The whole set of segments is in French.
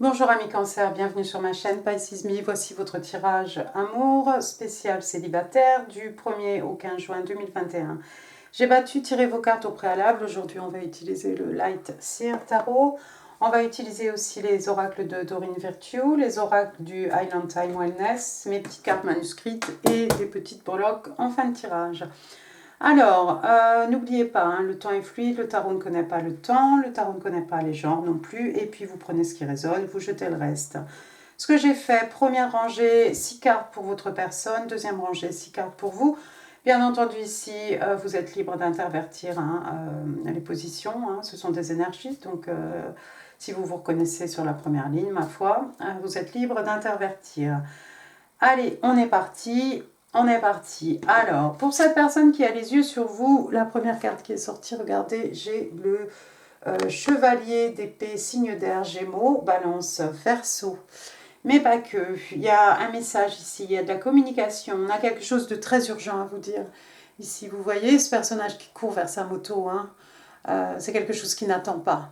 Bonjour amis Cancer, bienvenue sur ma chaîne Pisces Me. Voici votre tirage amour spécial célibataire du 1er au 15 juin 2021. J'ai tiré vos cartes au préalable. Aujourd'hui, on va utiliser le Light Seer Tarot. On va utiliser aussi les oracles de Doreen Virtue, les oracles du Island Time Wellness, mes petites cartes manuscrites et des petites breloques en fin de tirage. Alors, n'oubliez pas, hein, le temps est fluide, le tarot ne connaît pas le temps, le tarot ne connaît pas les genres non plus, et puis vous prenez ce qui résonne, vous jetez le reste. Ce que j'ai fait, première rangée, 6 cartes pour votre personne, deuxième rangée, 6 cartes pour vous. Bien entendu, ici, vous êtes libre d'intervertir les positions, hein, ce sont des énergies, donc si vous vous reconnaissez sur la première ligne, ma foi, vous êtes libre d'intervertir. Allez, on est parti. On est parti. Alors, pour cette personne qui a les yeux sur vous, la première carte qui est sortie, regardez, j'ai le chevalier d'épée, signe d'air, Gémeaux, Balance, Verseau. Mais pas que. Il y a un message ici, il y a de la communication. On a quelque chose de très urgent à vous dire. Ici, vous voyez ce personnage qui court vers sa moto, hein. C'est quelque chose qui n'attend pas.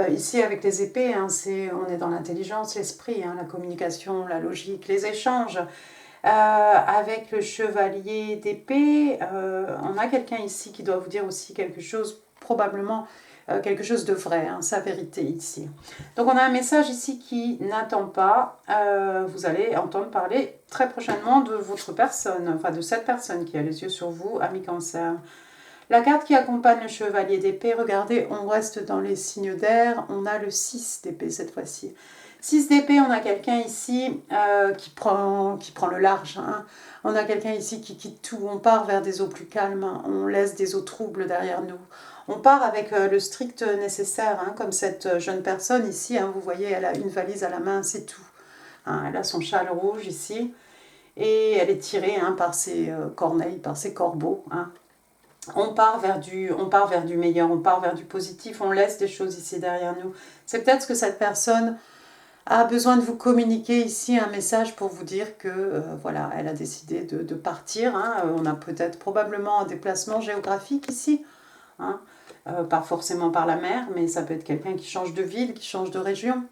Ici, avec les épées, hein, on est dans l'intelligence, l'esprit, hein, la communication, la logique, les échanges. Avec le chevalier d'épée, on a quelqu'un ici qui doit vous dire aussi quelque chose, probablement quelque chose de vrai, hein, sa vérité ici. Donc on a un message ici qui n'attend pas, vous allez entendre parler très prochainement de votre personne, enfin de cette personne qui a les yeux sur vous, ami Cancer. La carte qui accompagne le chevalier d'épée, regardez, on reste dans les signes d'air, on a le 6 d'épée cette fois-ci. 6 d'épée, on a quelqu'un ici qui prend le large. Hein. On a quelqu'un ici qui quitte tout. On part vers des eaux plus calmes. Hein. On laisse des eaux troubles derrière nous. On part avec le strict nécessaire, hein, comme cette jeune personne ici. Hein, vous voyez, elle a une valise à la main, c'est tout. Hein, elle a son châle rouge ici. Et elle est tirée hein, par ses corneilles, par ses corbeaux. Hein. On part vers du meilleur, on part vers du positif. On laisse des choses ici derrière nous. C'est peut-être que cette personne a besoin de vous communiquer ici un message pour vous dire que voilà, elle a décidé de partir. Hein. On a peut-être probablement un déplacement géographique ici, hein. Pas forcément par la mer, mais ça peut être quelqu'un qui change de ville, qui change de région.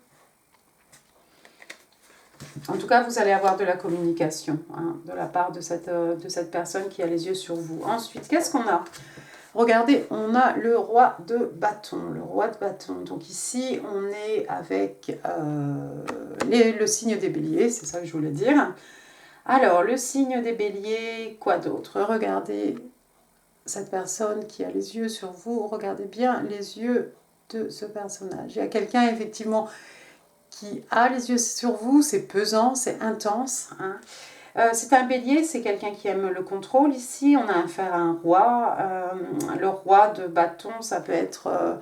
En tout cas, vous allez avoir de la communication hein, de la part de cette personne qui a les yeux sur vous. Ensuite, qu'est-ce qu'on a ? Regardez, on a le roi de bâton. Le roi de bâton. Donc ici, on est avec le signe des béliers, c'est ça que je voulais dire. Alors, le signe des béliers, quoi d'autre? Regardez cette personne qui a les yeux sur vous. Regardez bien les yeux de ce personnage. Il y a quelqu'un, effectivement, qui a les yeux sur vous. C'est pesant, c'est intense, hein. C'est un bélier, c'est quelqu'un qui aime le contrôle ici. On a affaire à un roi. Le roi de bâton, ça peut être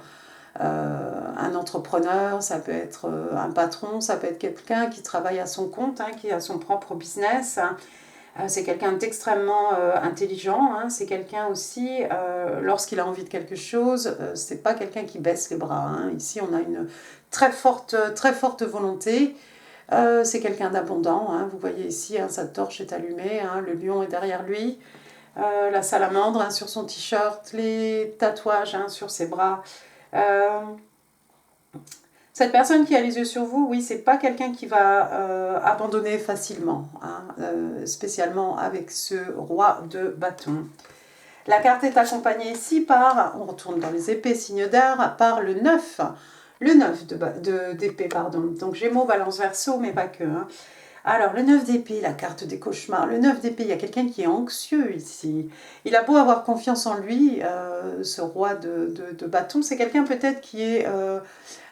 un entrepreneur, ça peut être un patron, ça peut être quelqu'un qui travaille à son compte, hein, qui a son propre business. C'est quelqu'un d'extrêmement intelligent. Hein. C'est quelqu'un aussi, lorsqu'il a envie de quelque chose, c'est pas quelqu'un qui baisse les bras. Hein. Ici, on a une très forte volonté. C'est quelqu'un d'abondant, hein. Vous voyez ici, hein, sa torche est allumée, hein, le lion est derrière lui, la salamandre hein, sur son t-shirt, les tatouages hein, sur ses bras. Cette personne qui a les yeux sur vous, oui, c'est pas quelqu'un qui va abandonner facilement, hein, spécialement avec ce roi de bâton. La carte est accompagnée ici par, on retourne dans les épées, signe d'air, par le 9. Le 9 d'épée, pardon. Donc Gémeaux, Balance, Verseau, mais pas que. Hein. Alors, le 9 d'épée, la carte des cauchemars. Le 9 d'épée, il y a quelqu'un qui est anxieux ici. Il a beau avoir confiance en lui, ce roi de bâton, c'est quelqu'un peut-être qui est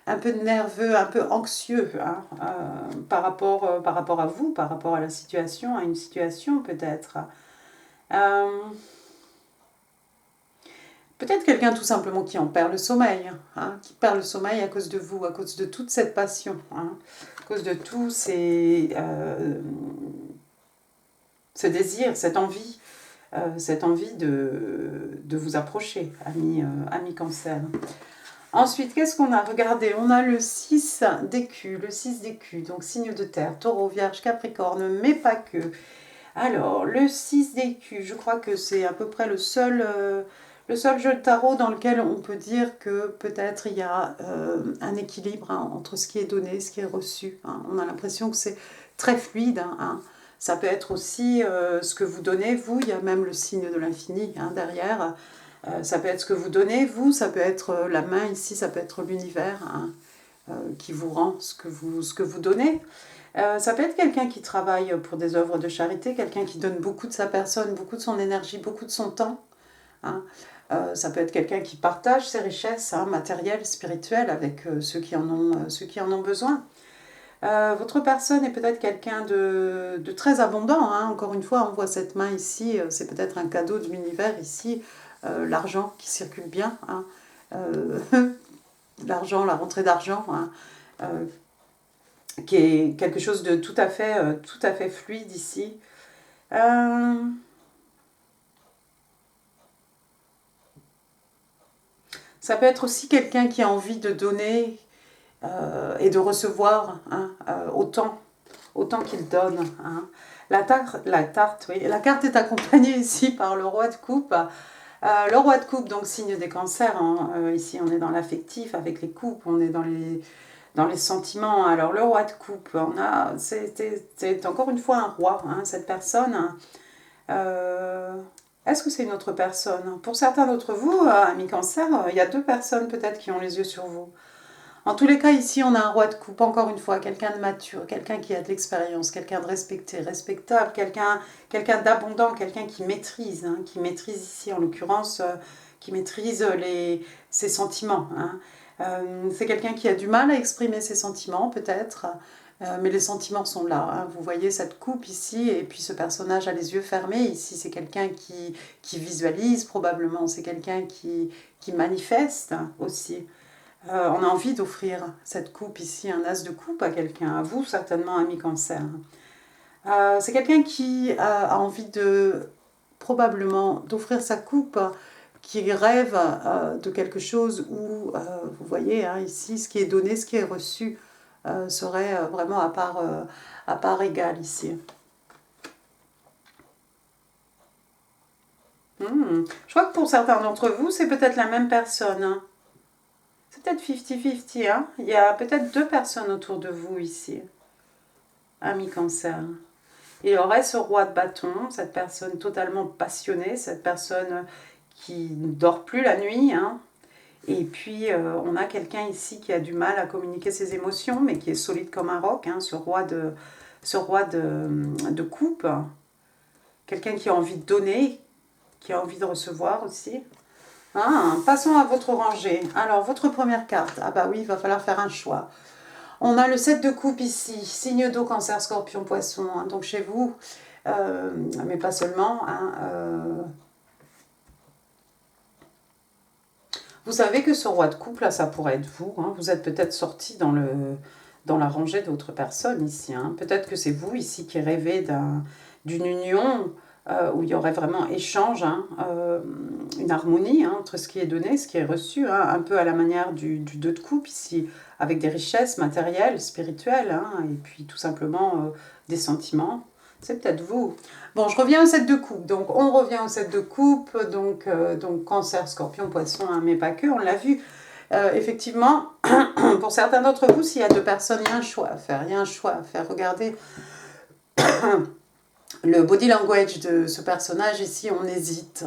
un peu nerveux, un peu anxieux hein, par rapport à vous, par rapport à la situation, à une situation peut-être. Peut-être quelqu'un tout simplement qui en perd le sommeil, hein, qui perd le sommeil à cause de vous, à cause de toute cette passion, hein, à cause de tout ce désir, cette envie de vous approcher, ami Cancer. Ensuite, qu'est-ce qu'on a? Regardez, on a le 6 d'écus, donc signe de terre, taureau, vierge, capricorne, mais pas que. Alors, le 6 d'écus, je crois que c'est à peu près le seul Le seul jeu de tarot dans lequel on peut dire que peut-être il y a un équilibre entre ce qui est donné et ce qui est reçu. On a l'impression que c'est très fluide. Ça peut être aussi ce que vous donnez, vous, il y a même le signe de l'infini derrière. Ça peut être ce que vous donnez, vous, ça peut être la main ici, ça peut être l'univers qui vous rend ce que vous donnez. Ça peut être quelqu'un qui travaille pour des œuvres de charité, quelqu'un qui donne beaucoup de sa personne, beaucoup de son énergie, beaucoup de son temps. Ça peut être quelqu'un qui partage ses richesses matérielles, spirituelles avec ceux qui en ont besoin. Votre personne est peut-être quelqu'un de très abondant. Encore une fois, on voit cette main ici, c'est peut-être un cadeau de l'univers ici, l'argent qui circule bien, l'argent, la rentrée d'argent, qui est quelque chose de tout à fait fluide ici. Ça peut être aussi quelqu'un qui a envie de donner et de recevoir autant qu'il donne. La carte est accompagnée ici par le roi de coupe. Le roi de coupe, donc signe des cancers. Ici, on est dans l'affectif avec les coupes, on est dans les sentiments. Alors, le roi de coupe, c'est encore une fois un roi, cette personne. Est-ce que c'est une autre personne? Pour certains d'entre vous, amis cancer, il y a deux personnes peut-être qui ont les yeux sur vous. En tous les cas, ici, on a un roi de coupe, encore une fois, quelqu'un de mature, quelqu'un qui a de l'expérience, quelqu'un de respecté, respectable, quelqu'un d'abondant, quelqu'un qui maîtrise ici, en l'occurrence, qui maîtrise ses sentiments. C'est quelqu'un qui a du mal à exprimer ses sentiments, peut-être, mais les sentiments sont là. Vous voyez cette coupe ici, et puis ce personnage a les yeux fermés. Ici, c'est quelqu'un qui visualise, probablement. C'est quelqu'un qui manifeste aussi. On a envie d'offrir cette coupe ici, un as de coupe à quelqu'un, à vous certainement, ami cancer. C'est quelqu'un qui a envie probablement d'offrir sa coupe, qui rêve de quelque chose où, vous voyez ici, ce qui est donné, ce qui est reçu, serait vraiment à part égale ici. Je crois que pour certains d'entre vous, c'est peut-être la même personne. C'est peut-être 50-50. Il y a peut-être deux personnes autour de vous ici, ami cancer. Il y aurait ce roi de bâton, cette personne totalement passionnée, cette personne qui ne dort plus la nuit. Et puis, on a quelqu'un ici qui a du mal à communiquer ses émotions, mais qui est solide comme un roc, ce roi de coupe. Quelqu'un qui a envie de donner, qui a envie de recevoir aussi. Passons à votre rangée. Alors, votre première carte. Ah bah oui, il va falloir faire un choix. On a le 7 de coupe ici, signe d'eau, cancer, scorpion, poisson. Donc chez vous, mais pas seulement. Vous savez que ce roi de coupe, là, ça pourrait être vous. Vous êtes peut-être sorti dans la rangée d'autres personnes ici. Peut-être que c'est vous ici qui rêvez d'une union où il y aurait vraiment échange, une harmonie entre ce qui est donné, ce qui est reçu, un peu à la manière du 2 de coupe ici, avec des richesses matérielles, spirituelles, et puis tout simplement des sentiments. C'est peut-être vous. Bon, je reviens au 7 de coupe. Donc, on revient au 7 de coupe. Donc cancer, scorpion, poisson, mais pas que, on l'a vu. Effectivement, pour certains d'entre vous, s'il y a deux personnes, il y a un choix à faire. Regardez le body language de ce personnage ici, on hésite.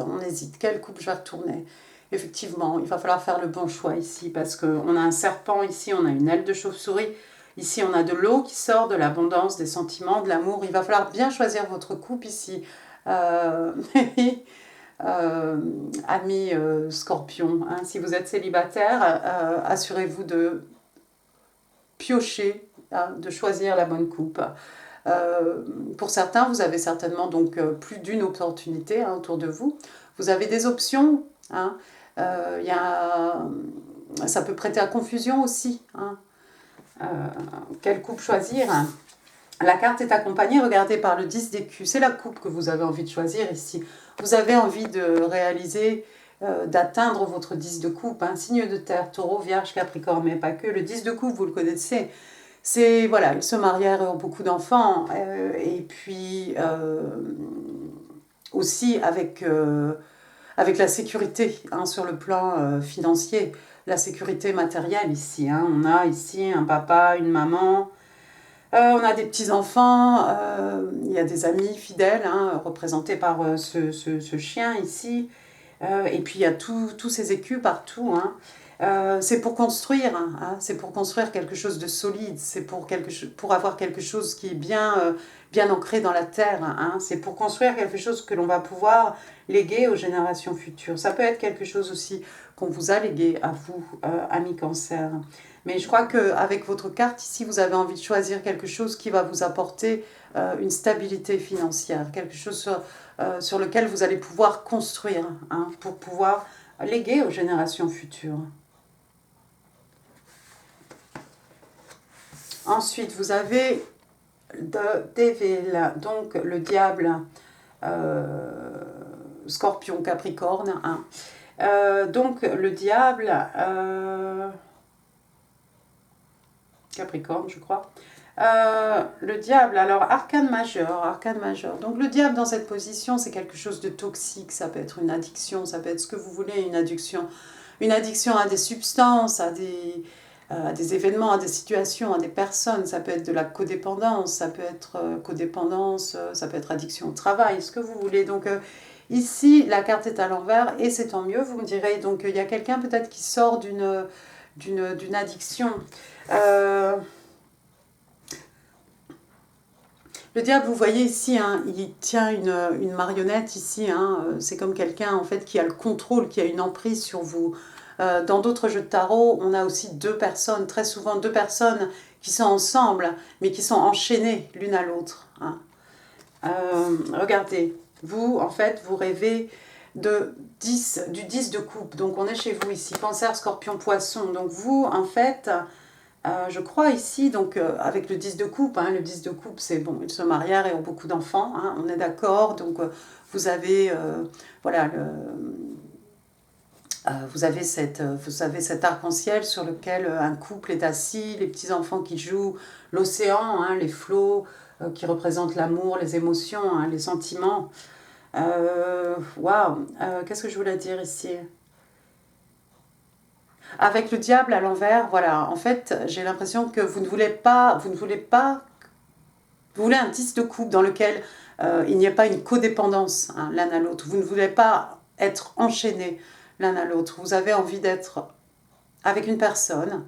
Quelle coupe je vais retourner? Effectivement, il va falloir faire le bon choix ici parce qu'on a un serpent ici, on a une aile de chauve-souris. Ici, on a de l'eau qui sort, de l'abondance, des sentiments, de l'amour. Il va falloir bien choisir votre coupe ici. Ami scorpion, si vous êtes célibataire, assurez-vous de piocher, de choisir la bonne coupe. Pour certains, vous avez certainement donc plus d'une opportunité autour de vous. Vous avez des options. Ça peut prêter à confusion aussi. Quelle coupe choisir? La carte est accompagnée, regardez, par le 10 d'écus. C'est la coupe que vous avez envie de choisir ici. Vous avez envie de réaliser, d'atteindre votre 10 de coupe. Signe de terre, taureau, vierge, capricorne, mais pas que. Le 10 de coupe, vous le connaissez. C'est, voilà, ils se marièrent et ont beaucoup d'enfants. Et puis, aussi avec avec la sécurité hein, sur le plan financier, la sécurité matérielle ici. Hein. On a ici un papa, une maman, on a des petits-enfants, il y a des amis fidèles hein, représentés par ce chien ici. Et puis il y a tous ces écus partout. Hein. C'est pour construire, hein, c'est pour construire quelque chose de solide, c'est pour avoir quelque chose qui est bien ancré dans la terre. Hein. C'est pour construire quelque chose que l'on va pouvoir léguer aux générations futures. Ça peut être quelque chose aussi qu'on vous a légué à vous, amis Cancer. Mais je crois qu'avec votre carte ici, vous avez envie de choisir quelque chose qui va vous apporter une stabilité financière, quelque chose sur lequel vous allez pouvoir construire hein, pour pouvoir léguer aux générations futures. Ensuite, vous avez Devil, donc le diable, Scorpion, Capricorne. Hein. Donc le diable, Capricorne, je crois. Le diable, alors arcane majeur. Donc le diable dans cette position, c'est quelque chose de toxique, ça peut être une addiction, ça peut être ce que vous voulez, une addiction à des substances, à des événements, à des situations, à des personnes, ça peut être de la codépendance, ça peut être ça peut être addiction au travail, ce que vous voulez. Donc ici, la carte est à l'envers et c'est tant mieux, vous me direz. Donc il y a quelqu'un peut-être qui sort d'une addiction. Le diable, vous voyez ici, hein, il tient une marionnette ici. Hein, c'est comme quelqu'un en fait qui a le contrôle, qui a une emprise sur vous. Dans d'autres jeux de tarot, on a aussi deux personnes, très souvent deux personnes qui sont ensemble, mais qui sont enchaînées l'une à l'autre. Hein. Regardez, vous, en fait, vous rêvez du 10 de coupe. Donc, on est chez vous ici, Cancer, Scorpion, Poisson. Donc, vous, en fait, je crois ici, donc, avec le 10 de coupe, hein, le 10 de coupe, c'est bon, ils se marièrent et ont beaucoup d'enfants, hein, on est d'accord. Donc, vous avez, voilà, vous avez cet arc-en-ciel sur lequel un couple est assis, les petits-enfants qui jouent, l'océan, hein, les flots qui représentent l'amour, les émotions, hein, les sentiments. Waouh, qu'est-ce que je voulais dire ici? Avec le diable à l'envers, voilà, en fait, j'ai l'impression que vous voulez un 10 de coupe dans lequel il n'y a pas une codépendance hein, l'un à l'autre. Vous ne voulez pas être enchaînés l'un à l'autre. Vous avez envie d'être avec une personne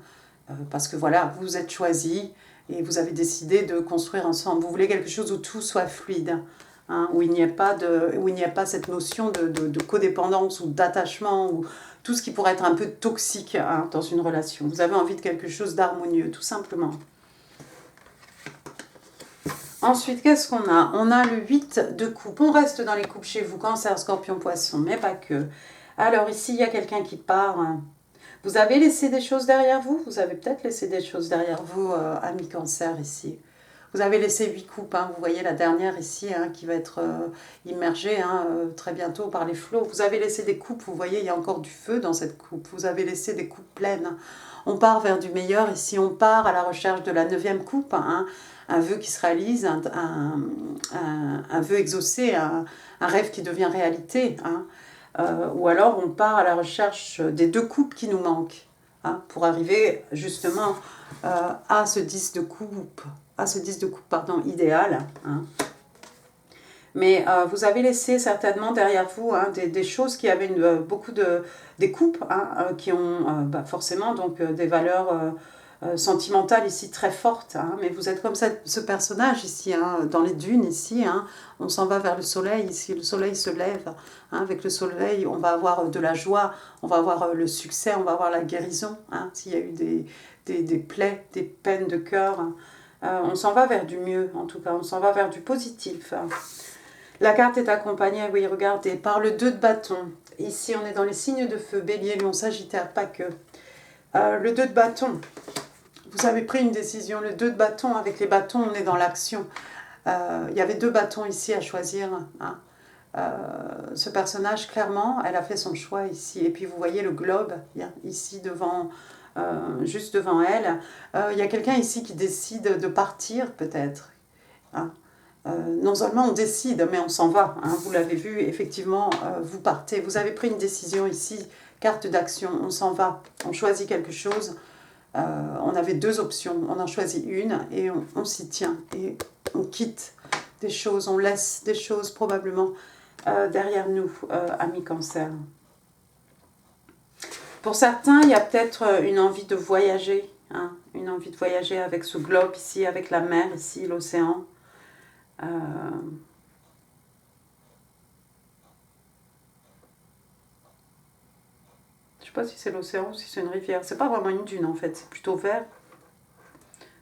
parce que voilà, vous êtes choisis et vous avez décidé de construire ensemble. Vous voulez quelque chose où tout soit fluide, hein, où il n'y ait pas cette notion de codépendance ou d'attachement ou tout ce qui pourrait être un peu toxique hein, dans une relation. Vous avez envie de quelque chose d'harmonieux, tout simplement. Ensuite, qu'est-ce qu'on a? On a le 8 de coupe. On reste dans les coupes chez vous, Cancer, Scorpion, Poisson, mais pas que. Alors ici, il y a quelqu'un qui part. Vous avez laissé des choses derrière vous? Vous avez peut-être laissé des choses derrière vous, amis Cancer, ici. Vous avez laissé 8 coupes. Hein. Vous voyez la dernière ici hein, qui va être immergée hein, très bientôt par les flots. Vous avez laissé des coupes. Vous voyez, il y a encore du feu dans cette coupe. Vous avez laissé des coupes pleines. On part vers du meilleur. Ici, on part à la recherche de la 9e coupe. Hein. Un vœu qui se réalise, un vœu exaucé, un rêve qui devient réalité. Hein. Ou alors on part à la recherche des 2 coupes qui nous manquent hein, pour arriver justement à ce 10 de coupe, idéal. Hein. Mais vous avez laissé certainement derrière vous hein, des choses qui avaient des coupes hein, qui ont forcément donc, des valeurs sentimentale ici très forte, hein, mais vous êtes comme ce personnage ici, hein, dans les dunes ici, hein, on s'en va vers le soleil, ici le soleil se lève, hein, avec le soleil on va avoir de la joie, on va avoir le succès, on va avoir la guérison, hein, s'il y a eu des plaies, des peines de cœur, hein, on s'en va vers du mieux en tout cas, on s'en va vers du positif. Hein. La carte est accompagnée, oui regardez, par le 2 de bâton, ici on est dans les signes de feu, Bélier, Lion, Sagittaire, pas que. Le 2 de bâton, vous avez pris une décision, le 2 de bâton, avec les bâtons, on est dans l'action. Il y avait 2 bâtons ici à choisir. Hein. Ce personnage, clairement, elle a fait son choix ici. Et puis vous voyez le globe, ici, juste devant elle. Il y a quelqu'un ici qui décide de partir, peut-être. Hein. non seulement on décide, mais on s'en va. Hein, vous l'avez vu, effectivement, vous partez. Vous avez pris une décision ici, carte d'action, on s'en va. On choisit quelque chose. On avait deux options, on en choisit une et on s'y tient. Et on quitte des choses, on laisse des choses probablement derrière nous, amis Cancer. Pour certains, il y a peut-être une envie de voyager. Hein, une envie de voyager avec ce globe ici, avec la mer ici, l'océan. Je ne sais pas si c'est l'océan ou si c'est une rivière. C'est pas vraiment une dune en fait, c'est plutôt vert.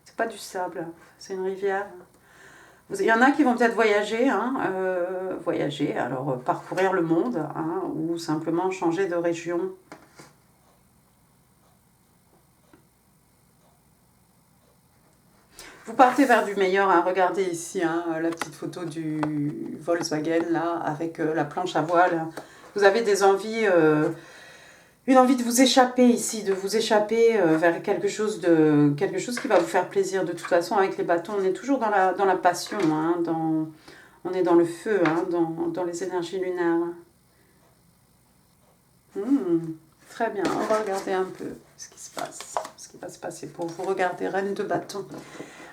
C'est pas du sable, c'est une rivière. Il y en a qui vont peut-être voyager, hein, alors parcourir le monde, hein, ou simplement changer de région. Vous partez vers du meilleur, hein. Regardez ici hein, la petite photo du Volkswagen là, avec la planche à voile. Vous avez des envies, une envie de vous échapper ici, de vous échapper vers quelque chose qui va vous faire plaisir. De toute façon, avec les bâtons, on est toujours dans la passion, hein, on est dans le feu, hein, dans les énergies lunaires. Très bien, on va regarder un peu ce qui se passe, ce qui va se passer pour vous. Regardez, Reine de bâton.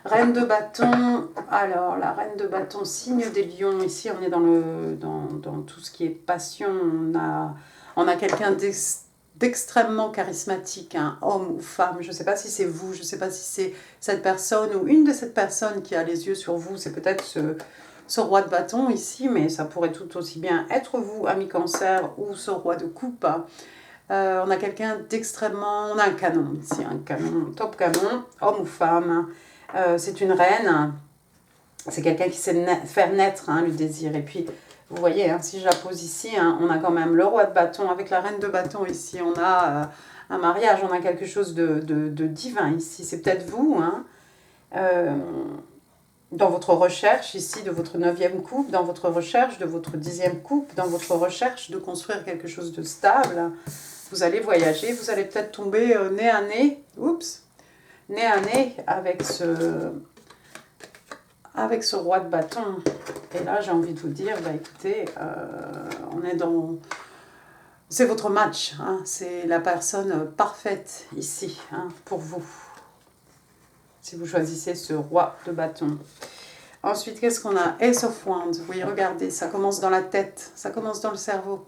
Reine de bâton, alors la Reine de bâton, signe des lions. Ici, on est dans tout ce qui est passion. On a quelqu'un d'extrêmement charismatique, un homme ou femme. Je ne sais pas si c'est vous, je ne sais pas si c'est cette personne ou une de ces personnes qui a les yeux sur vous. C'est peut-être ce roi de bâton ici, mais ça pourrait tout aussi bien être vous, ami Cancer, ou ce roi de coupe. On a quelqu'un d'extrêmement... On a un canon ici, un canon, top canon, homme ou femme. C'est une reine, c'est quelqu'un qui sait faire naître hein, le désir. Et puis, vous voyez, hein, si je la pose ici, hein, on a quand même le roi de bâton avec la reine de bâton ici. On a un mariage, on a quelque chose de divin ici. C'est peut-être vous, hein, dans votre recherche ici de votre 9e couple, dans votre recherche de votre 10e couple, dans votre recherche de construire quelque chose de stable. Vous allez voyager, vous allez peut-être tomber nez à nez, nez à nez avec ce roi de bâton. Et là, j'ai envie de vous dire, bah écoutez, on est dans... C'est votre match, hein, c'est la personne parfaite ici, hein, pour vous. Si vous choisissez ce roi de bâton. Ensuite, qu'est-ce qu'on a? Ace of Wands. Oui, regardez, ça commence dans la tête, ça commence dans le cerveau.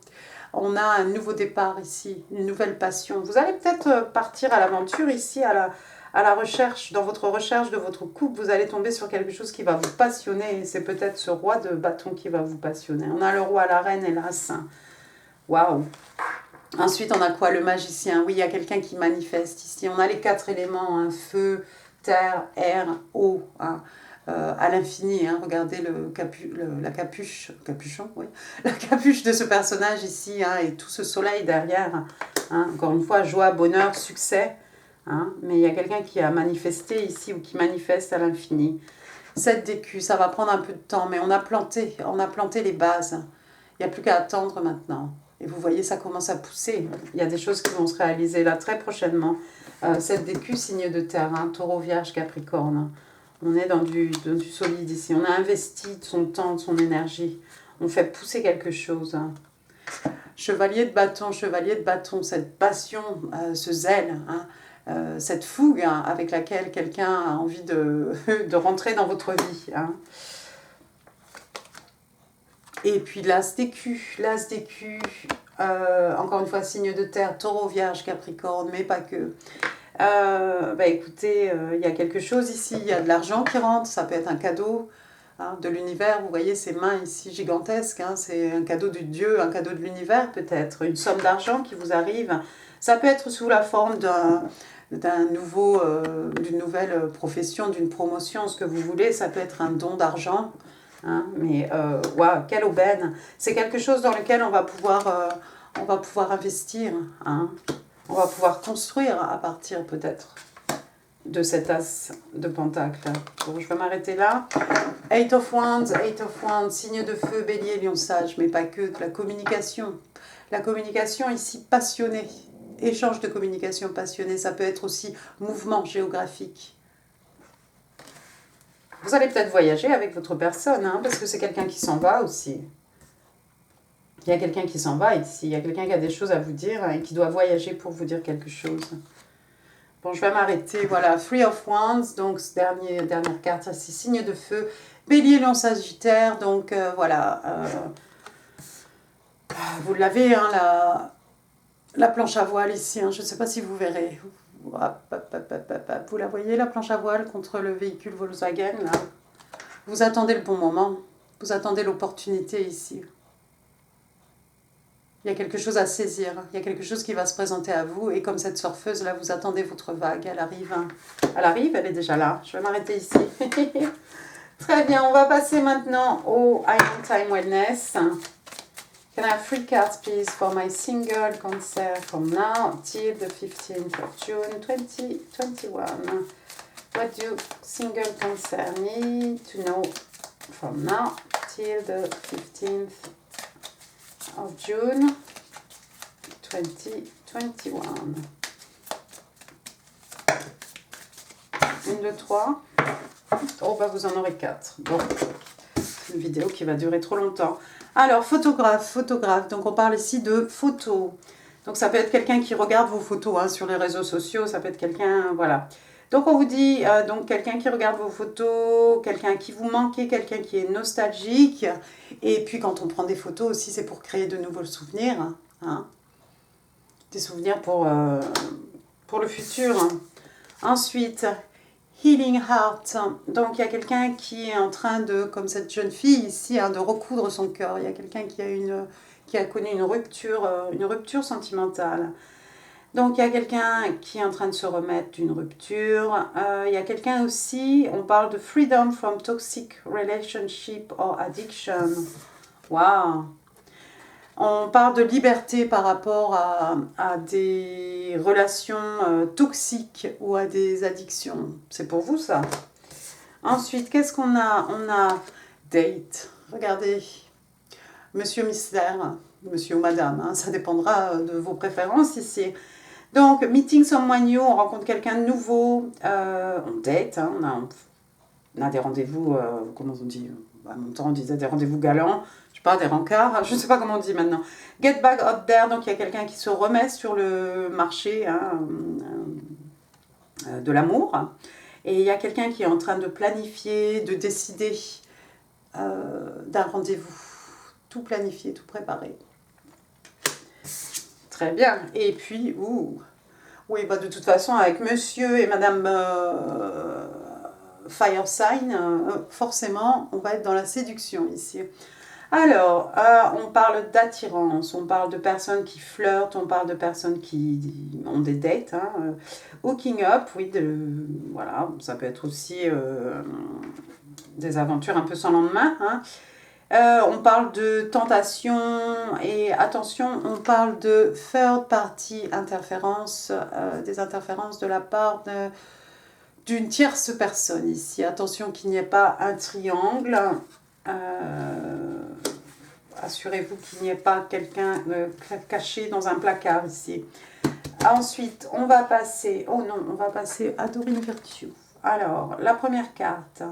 On a un nouveau départ ici, une nouvelle passion. Vous allez peut-être partir à l'aventure ici, à la recherche, dans votre recherche de votre couple, vous allez tomber sur quelque chose qui va vous passionner. C'est peut-être ce roi de bâton qui va vous passionner. On a le roi, la reine et l'as. Waouh! Ensuite, on a quoi? Le magicien. Oui, il y a quelqu'un qui manifeste ici. On a les 4 éléments, hein, feu, terre, air, eau, hein. À l'infini, hein. Regardez la capuchon, oui. La capuche de ce personnage ici, hein, et tout ce soleil derrière. Hein. Encore une fois, joie, bonheur, succès. Hein. Mais il y a quelqu'un qui a manifesté ici ou qui manifeste à l'infini. 7 d'écus, ça va prendre un peu de temps, mais on a planté les bases. Il n'y a plus qu'à attendre maintenant. Et vous voyez, ça commence à pousser. Il y a des choses qui vont se réaliser là très prochainement. 7 d'écus, signe de terre, hein, taureau, vierge, capricorne. On est dans du solide ici. On a investi de son temps, de son énergie. On fait pousser quelque chose. Chevalier de bâton, cette passion, ce zèle, hein, cette fougue hein, avec laquelle quelqu'un a envie de rentrer dans votre vie. Hein. Et puis l'as d'écus, encore une fois, signe de terre, taureau, vierge, capricorne, mais pas que. Bah écoutez, il y a quelque chose ici, il y a de l'argent qui rentre, ça peut être un cadeau hein, de l'univers, vous voyez ces mains ici gigantesques, hein, c'est un cadeau de Dieu, un cadeau de l'univers peut-être, une somme d'argent qui vous arrive, ça peut être sous la forme d'une nouvelle profession, d'une promotion, ce que vous voulez, ça peut être un don d'argent, hein, mais waouh, quelle aubaine, c'est quelque chose dans lequel on va pouvoir investir, hein. On va pouvoir construire à partir peut-être de cet as de pentacle. Bon, je vais m'arrêter là. 8 of Wands, signe de feu, bélier, lion sage, mais pas que, de la communication. La communication ici passionnée, échange de communication passionnée, ça peut être aussi mouvement géographique. Vous allez peut-être voyager avec votre personne, hein, parce que c'est quelqu'un qui s'en va aussi. Il y a quelqu'un qui s'en va ici. Il y a quelqu'un qui a des choses à vous dire et qui doit voyager pour vous dire quelque chose. Bon, je vais m'arrêter. Voilà, Three of Wands. Donc, dernière carte, c'est signe de feu. Bélier, Lion, Sagittaire. Donc, voilà. Vous l'avez, hein, la planche à voile ici. Hein, je ne sais pas si vous verrez. Vous la voyez, la planche à voile contre le véhicule Volkswagen, là. Vous attendez le bon moment. Vous attendez l'opportunité ici. Il y a quelque chose à saisir, il y a quelque chose qui va se présenter à vous. Et comme cette surfeuse, là, vous attendez votre vague, elle arrive. Hein. Elle arrive, elle est déjà là. Je vais m'arrêter ici. Très bien, on va passer maintenant au Island Time Wellness. Can I have 3 cards, please, for my single concert from now till the 15th of June 2021? What do single concert need to know from now till the 15th of June 2021. 1, 2, 3. Oh, bah vous en aurez 4. Bon, c'est une vidéo qui va durer trop longtemps. Alors, photographe. Donc, on parle ici de photos. Donc, ça peut être quelqu'un qui regarde vos photos hein, sur les réseaux sociaux. Ça peut être quelqu'un, voilà. Donc, on vous dit, donc quelqu'un qui regarde vos photos, quelqu'un qui vous manquait, quelqu'un qui est nostalgique. Et puis, quand on prend des photos aussi, c'est pour créer de nouveaux souvenirs. Hein. Des souvenirs pour le futur. Ensuite, Healing Heart. Donc, il y a quelqu'un qui est en train de, comme cette jeune fille ici, hein, de recoudre son cœur. Il y a quelqu'un qui a connu une rupture sentimentale. Donc, il y a quelqu'un qui est en train de se remettre d'une rupture. Il y a quelqu'un aussi, on parle de freedom from toxic relationship or addiction. Waouh! On parle de liberté par rapport à des relations toxiques ou à des addictions. C'est pour vous, ça. Ensuite, qu'est-ce qu'on a? On a date. Regardez. Monsieur Mystère. Monsieur ou madame. Hein, ça dépendra de vos préférences ici. Donc, meeting someone new, on rencontre quelqu'un de nouveau, on date, hein, on a des rendez-vous, comment on dit, à mon temps on disait des rendez-vous galants, je sais pas, des rencarts, je ne sais pas comment on dit maintenant. Get back out there, donc il y a quelqu'un qui se remet sur le marché hein, de l'amour, et il y a quelqu'un qui est en train de planifier, de décider d'un rendez-vous, tout planifié, tout préparé. Très bien. Et puis, oui, bah de toute façon, avec monsieur et madame Fire Sign, forcément, on va être dans la séduction ici. Alors, on parle d'attirance, on parle de personnes qui flirtent, on parle de personnes qui ont des dates. Hein, hooking up, oui, voilà, ça peut être aussi des aventures un peu sans lendemain. Hein. On parle de tentation et attention, on parle de third party interférence, des interférences de la part d'une tierce personne ici. Attention qu'il n'y ait pas un triangle. Assurez-vous qu'il n'y ait pas quelqu'un caché dans un placard ici. Ensuite, on va passer à Dorine Virtue. Alors, la première carte.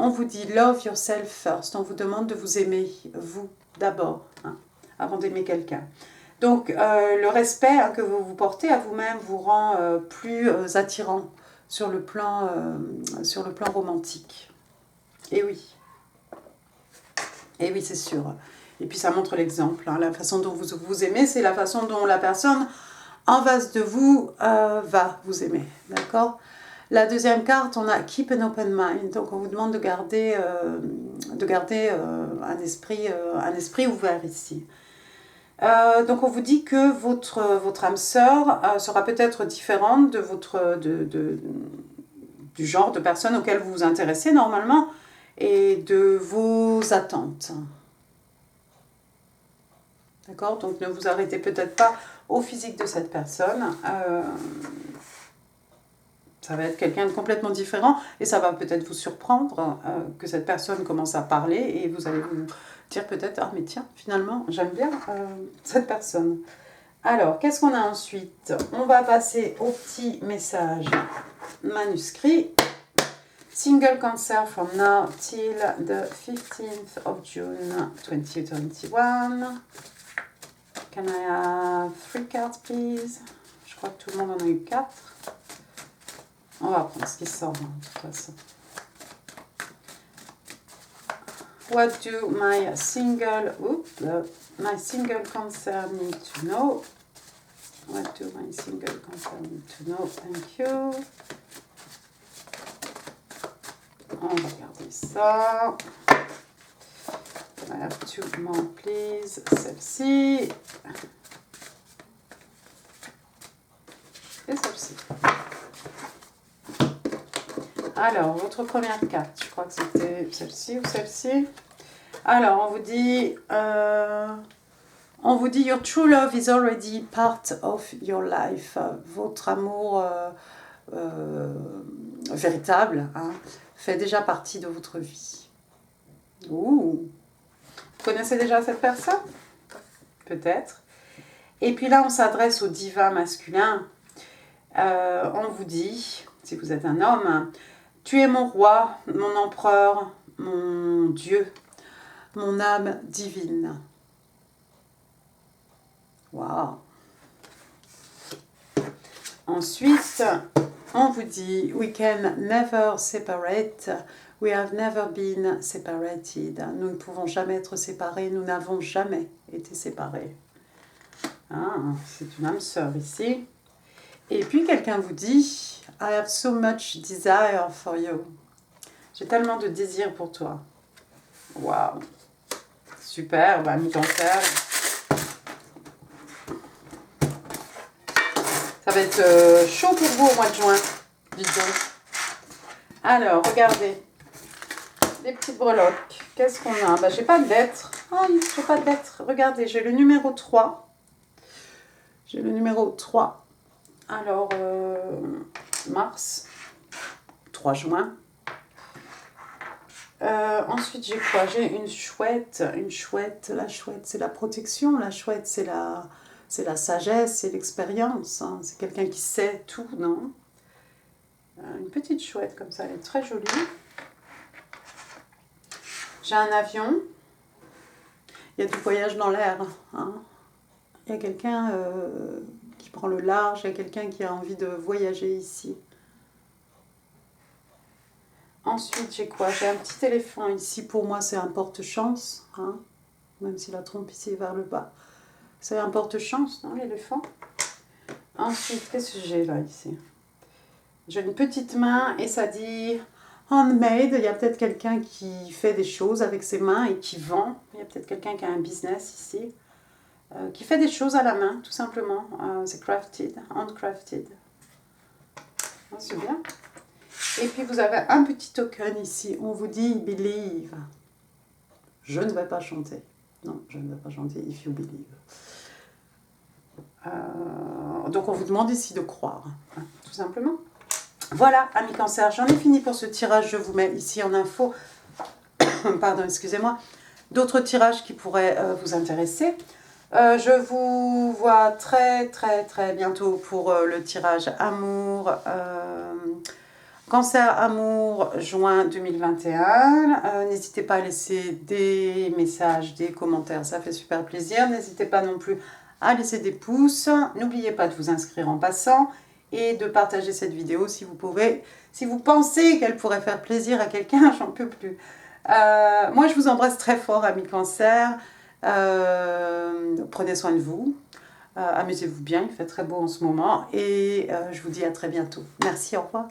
On vous dit « Love yourself first ». On vous demande de vous aimer, vous, d'abord, hein, avant d'aimer quelqu'un. Donc, le respect hein, que vous vous portez à vous-même vous rend plus attirant sur le plan romantique. Et oui, c'est sûr. Et puis, ça montre l'exemple. Hein. La façon dont vous vous aimez, c'est la façon dont la personne en face de vous va vous aimer. D'accord ? La deuxième carte, on a Keep an Open Mind. Donc, on vous demande de garder un esprit ouvert ici. Donc, on vous dit que votre âme sœur sera peut-être différente de du genre de personne auquel vous vous intéressez normalement et de vos attentes. D'accord ? Donc, ne vous arrêtez peut-être pas au physique de cette personne. Ça va être quelqu'un de complètement différent et ça va peut-être vous surprendre que cette personne commence à parler et vous allez vous dire peut-être « Ah mais tiens, finalement, j'aime bien cette personne ». Alors, qu'est-ce qu'on a ensuite? On va passer au petit message manuscrit. Single Cancer from now till the 15th of June 2021. Can I have 3 cards, please? Je crois que tout le monde en a eu 4. On va prendre ce qui sort, hein, de toute façon. What do my single Cancer need to know? What do my single Cancer need to know? Thank you. On va regarder ça. I have 2 more, please. Celle-ci. Et celle-ci. Alors, votre première carte, je crois que c'était celle-ci ou celle-ci. Alors, on vous dit your true love is already part of your life. Votre amour véritable, hein, fait déjà partie de votre vie. Ouh. Vous connaissez déjà cette personne? Peut-être. Et puis là, on s'adresse au divin masculin. On vous dit, si vous êtes un homme, tu es mon roi, mon empereur, mon Dieu, mon âme divine. Waouh. Ensuite, on vous dit, we can never separate, we have never been separated. Nous ne pouvons jamais être séparés, nous n'avons jamais été séparés. Ah, c'est une âme sœur ici. Et puis quelqu'un vous dit, I have so much desire for you. J'ai tellement de désir pour toi. Waouh. Super, bah, mi-cancer. Ça va être chaud pour vous au mois de juin. Dites donc. Alors, regardez. Des petites breloques. Qu'est-ce qu'on a? Bah, j'ai pas de lettres. Ah, j'ai pas de lettres. Regardez, j'ai le numéro 3. J'ai le numéro 3. Alors, mars. 3 juin. Ensuite, j'ai quoi? J'ai une chouette. Une chouette. La chouette, c'est la protection. La chouette, c'est la sagesse, c'est l'expérience. Hein. C'est quelqu'un qui sait tout, non? Une petite chouette comme ça, elle est très jolie. J'ai un avion. Il y a du voyage dans l'air. Hein. Il y a quelqu'un qui prend le large. Il y a quelqu'un qui a envie de voyager ici. Ensuite, j'ai quoi? J'ai un petit éléphant ici. Pour moi, c'est un porte-chance. Hein. Même si la trompe ici est vers le bas. C'est un porte-chance, non, l'éléphant? Ensuite, qu'est-ce que j'ai là, ici? J'ai une petite main et ça dit handmade. Il y a peut-être quelqu'un qui fait des choses avec ses mains et qui vend. Il y a peut-être quelqu'un qui a un business ici. Qui fait des choses à la main, tout simplement. C'est crafted, handcrafted. C'est bien. Et puis, vous avez un petit token ici. On vous dit believe. Je ne vais pas chanter. Non, je ne vais pas chanter if you believe. Donc on vous demande ici de croire, hein, tout simplement. Voilà, amis cancer, j'en ai fini pour ce tirage. Je vous mets ici en info, pardon, excusez-moi, d'autres tirages qui pourraient vous intéresser. Je vous vois très bientôt pour le tirage amour, cancer amour juin 2021. N'hésitez pas à laisser des messages, des commentaires, ça fait super plaisir. N'hésitez pas non plus à laisser des pouces. N'oubliez pas de vous inscrire en passant et de partager cette vidéo si vous pouvez. Si vous pensez qu'elle pourrait faire plaisir à quelqu'un, j'en peux plus. Moi, je vous embrasse très fort, amis cancer. Prenez soin de vous. Amusez-vous bien, il fait très beau en ce moment. Et je vous dis à très bientôt. Merci, au revoir.